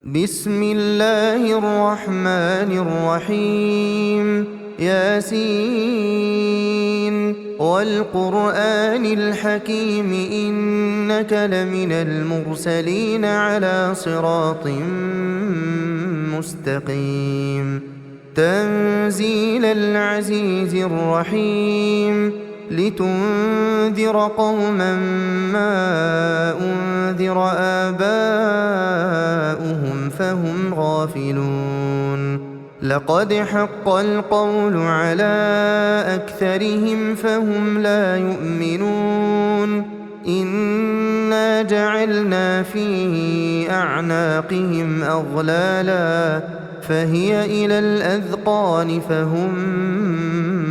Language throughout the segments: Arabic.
بسم الله الرحمن الرحيم ياسين والقرآن الحكيم إنك لمن المرسلين على صراط مستقيم تنزيل العزيز الرحيم لتنذر قوما ما أنذر آباؤهم فهم غافلون لقد حق القول على أكثرهم فهم لا يؤمنون إنا جعلنا في أعناقهم أغلالا فهي إلى الأذقان فهم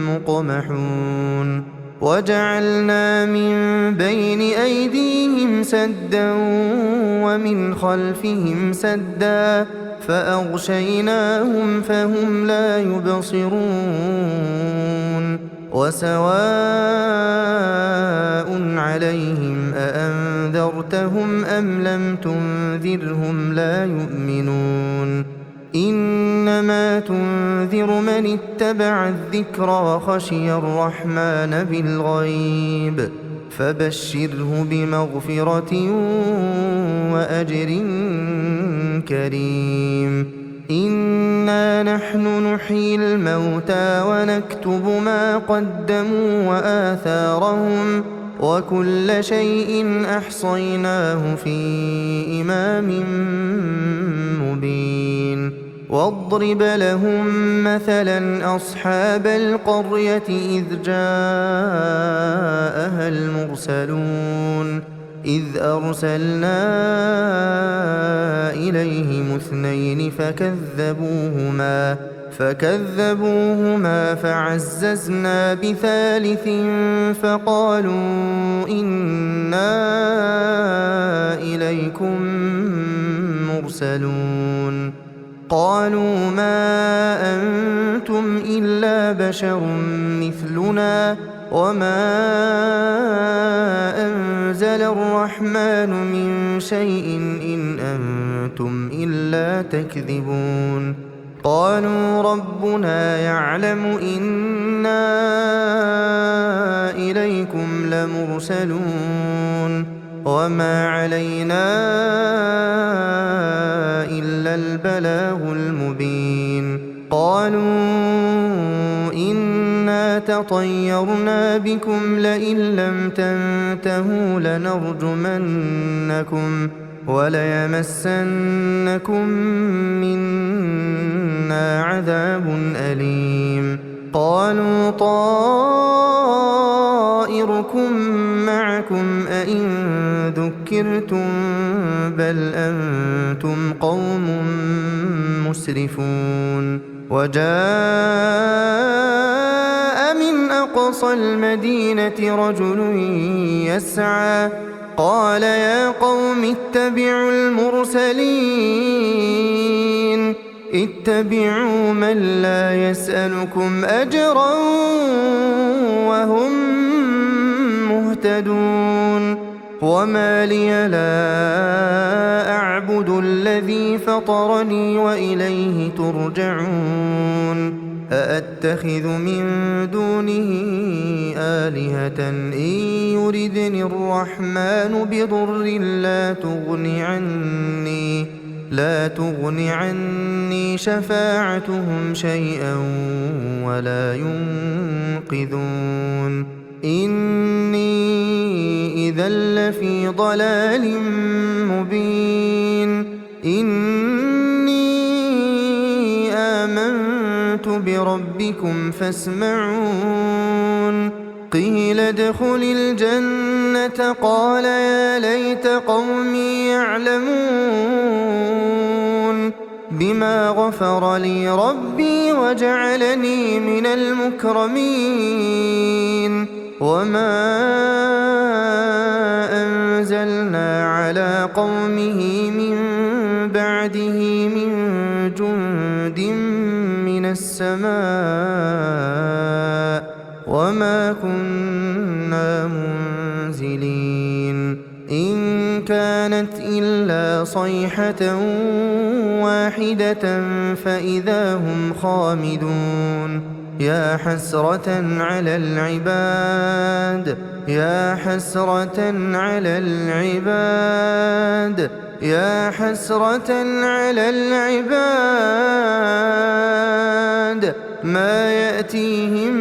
مقمحون وجعلنا من بين أيديهم سدا ومن خلفهم سدا فأغشيناهم فهم لا يبصرون وسواء عليهم أأنذرتهم أم لم تنذرهم لا يؤمنون إنما تنذر من اتبع الذكر وخشي الرحمن بالغيب فبشره بمغفرة وأجر كريم إنا نحن نحيي الموتى ونكتب ما قدموا وآثارهم وكل شيء أحصيناه في إمام مبين واضرب لهم مثلا أصحاب القرية إذ جاءها المرسلون إذ أرسلنا إليهم اثنين فكذبوهما فعززنا بثالث فقالوا إنا إليكم مرسلون قالوا ما أنتم إلا بشر مثلنا وما أنزل الرحمن من شيء إن أنتم إلا تكذبون قالوا ربنا يعلم إنا إليكم لمرسلون وما علينا إلا البلاغ المبين قالوا إنا تطيرنا بكم لئن لم تنتهوا لنرجمنكم وليمسنكم منا عذاب أليم قالوا طائركم معكم أئن ذكرتم بل أنتم قوم مسرفون وجاء من أقصى المدينة رجل يسعى قال يا قوم اتبعوا المرسلين اتبعوا من لا يسألكم أجرا وهم مهتدون وما لي لا أعبد الذي فطرني وإليه ترجعون أأتخذ من دونه آلهة إن يردني الرحمن بضر لا تغن عني شفاعتهم شيئا ولا ينقذون إني إذا لفي ضلال مبين إني آمنت بربكم فاسمعون قيل ادخل الجنة قال يا ليت قومي يعلمون بما غفر لي ربي وجعلني من المكرمين وما أنزلنا على قومه من بعده من جند من السماء وما كنا منزلين إن كان كانت إلا صيحة واحدة فإذا هم خامدون يا حسرة على العباد يا حسرة على العباد يا حسرة على العباد ما يأتيهم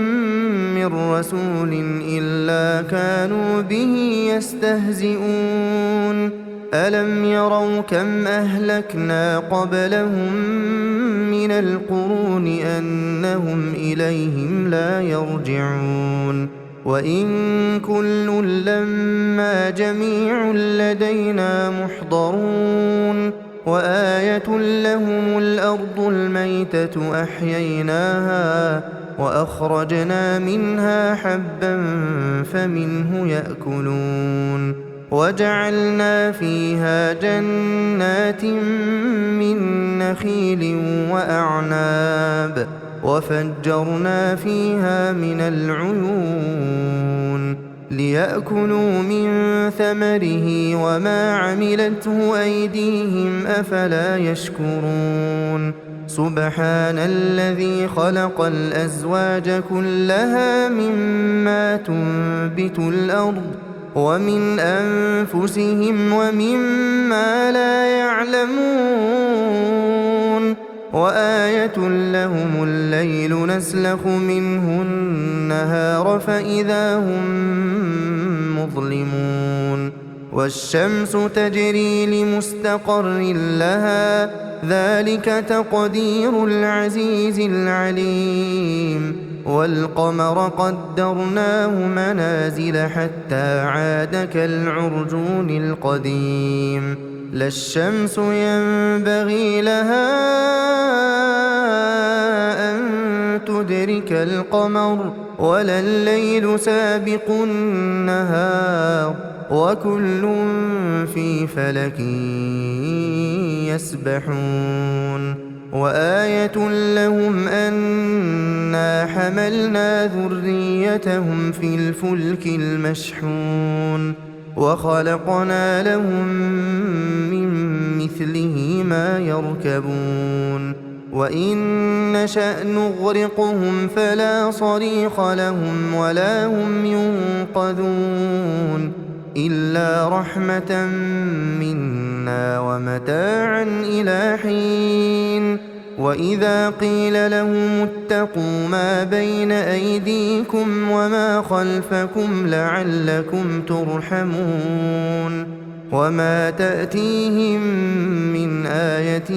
من رسول إلا كانوا به يستهزئون ألم يروا كم أهلكنا قبلهم من القرون أنهم إليهم لا يرجعون وإن كل لما جميع لدينا محضرون وآية لهم الأرض الميتة أحييناها وأخرجنا منها حبا فمنه يأكلون وجعلنا فيها جنات من نخيل وأعناب وفجرنا فيها من العيون ليأكلوا من ثمره وما عملته أيديهم أفلا يشكرون سبحان الذي خلق الأزواج كلها مما تنبت الأرض ومن أنفسهم ومما لا يعلمون وآية لهم الليل نسلخ منه النهار فإذا هم مظلمون والشمس تجري لمستقر لها ذلك تقدير العزيز العليم والقمر قدرناه منازل حتى عاد كالعرجون القديم لا الشمس ينبغي لها أن تدرك القمر ولا الليل سابق النهار وكل في فلك يسبحون وآية لهم أنا حملنا ذريتهم في الفلك المشحون وخلقنا لهم من مثله ما يركبون وإن نشأ نغرقهم فلا صريخ لهم ولا هم ينقذون إلا رحمة منا ومتاعا إلى حين وإذا قيل لهم اتقوا ما بين أيديكم وما خلفكم لعلكم ترحمون وما تأتيهم من آية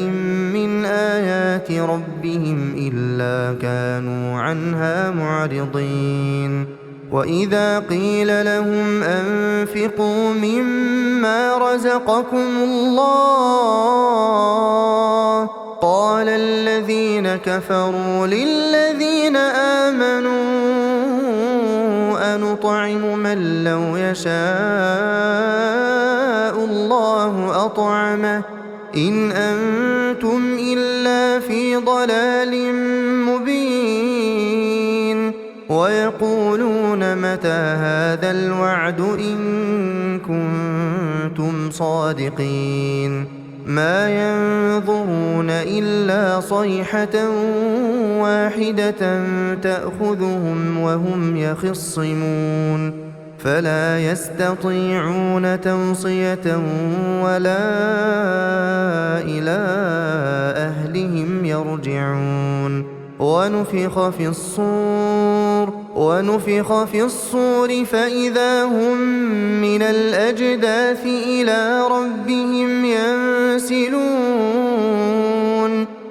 من آيات ربهم إلا كانوا عنها معرضين وإذا قيل لهم أنفقوا مما رزقكم الله قال الذين كفروا للذين آمنوا أنطعم من لو يشاء الله أطعمه إن أنتم إلا في ضلال مبين ويقولون متى هذا الوعد إن كنتم صادقين ما ينظرون إلا صيحة واحدة تأخذهم وهم يخصمون فلا يستطيعون توصية ولا إلى أهلهم يرجعون ونفخ في الصور فإذا هم من الأجداث إلى ربهم ينسلون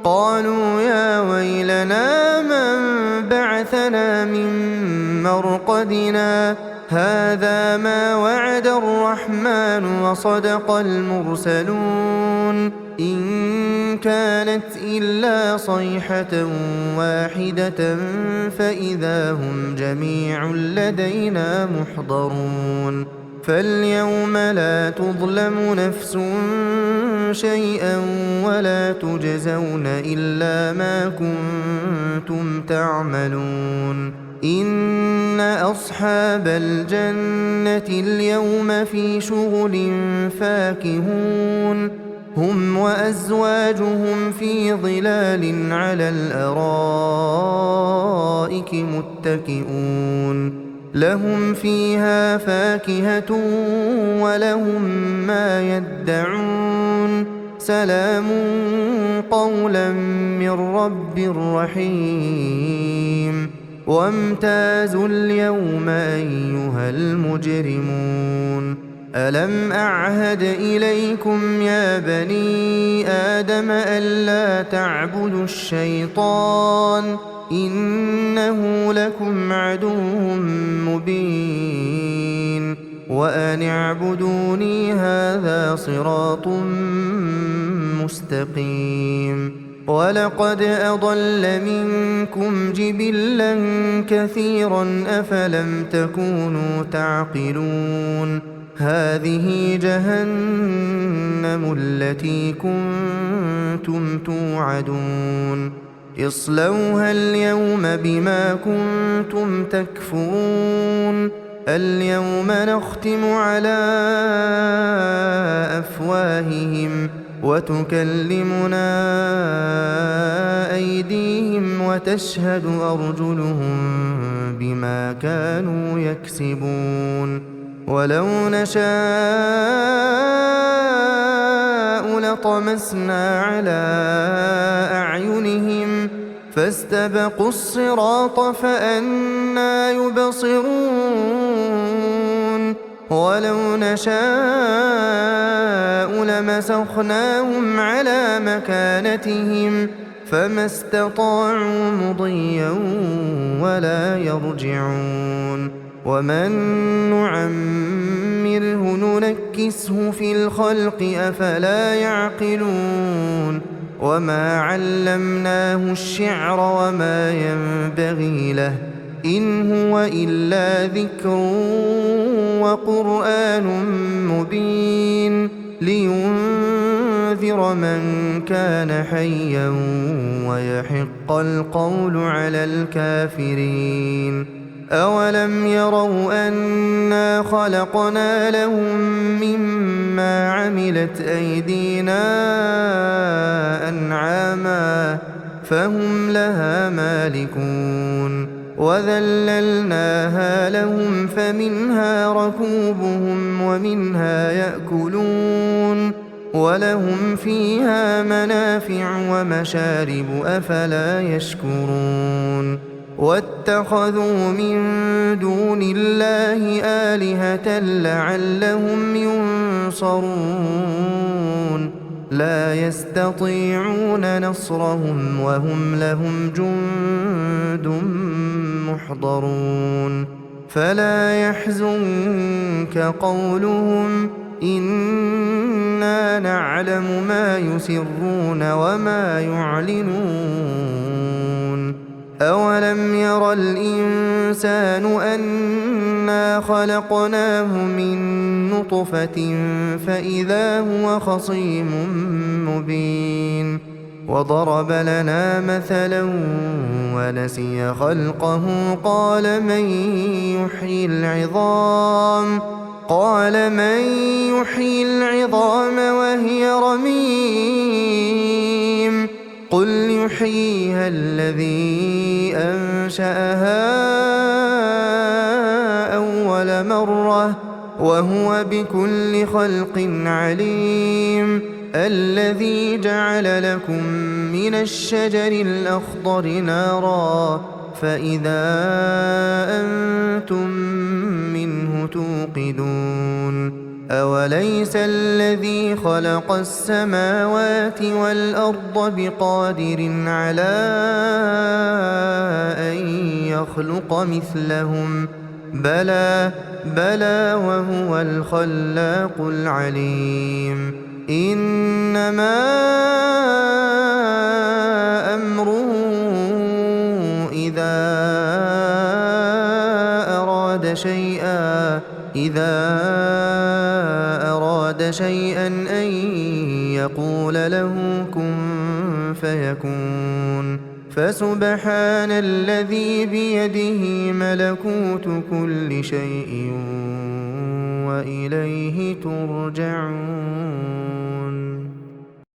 قالوا يا ويلنا من بعثنا من مرقدنا هذا ما وعد الرحمن وصدق المرسلون إن كانت إلا صيحة واحدة فإذا هم جميع لدينا محضرون فاليوم لا تظلم نفس شيئا ولا تجزون إلا ما كنتم تعملون إن أصحاب الجنة اليوم في شغل فاكهون هم وأزواجهم في ظلال على الأرائك متكئون لهم فيها فاكهة ولهم ما يدعون سلام قولا من رب رحيم وامتازوا اليوم أيها المجرمون ألم أعهد إليكم يا بني آدم ألا تعبدوا الشيطان إنه لكم عدو مبين وأن اعبدوني هذا صراط مستقيم ولقد أضل منكم جبلا كثيرا أفلم تكونوا تعقلون هذه جهنم التي كنتم توعدون اصلوها اليوم بما كنتم تكفرون اليوم نختم على أفواههم وتكلمنا أيديهم وتشهد أرجلهم بما كانوا يكسبون ولو نشاء لطمسنا على أعينهم فاستبقوا الصراط فأنى يبصرون ولو نشاء لمسخناهم على مكانتهم فما استطاعوا مضيا ولا يرجعون ومن نعمره ننكسه في الخلق أفلا يعقلون وما علمناه الشعر وما ينبغي له إن هو إلا ذكر وقرآن مبين لينذر من كان حيا ويحق القول على الكافرين أولم يروا أنا خلقنا لهم مما عملت أيدينا أنعاما فهم لها مالكون وذللناها لهم فمنها ركوبهم ومنها يأكلون ولهم فيها منافع ومشارب أفلا يشكرون واتخذوا من دون الله آلهة لعلهم ينصرون لا يستطيعون نصرهم وهم لهم جند محضرون فلا يحزنك قولهم إنا نعلم ما يسرون وما يعلنون أولم ير الإنسان أنا خلقناه من نطفة فإذا هو خصيم مبين وضرب لنا مثلا ونسي خلقه قال من يحيي العظام وهي رميم قل يحييها الذي أنشأها أول مرة وهو بكل خلق عليم الذي جعل لكم من الشجر الأخضر نارا فإذا أنتم منه توقدون أوليس الذي خلق السماوات والأرض بقادر على أن يخلق مثلهم بلى وهو الخلاق العليم إنما أمره إذا أراد شيئا أن يقول له كن فيكون فسبحان الذي بيده ملكوت كل شيء وإليه ترجعون.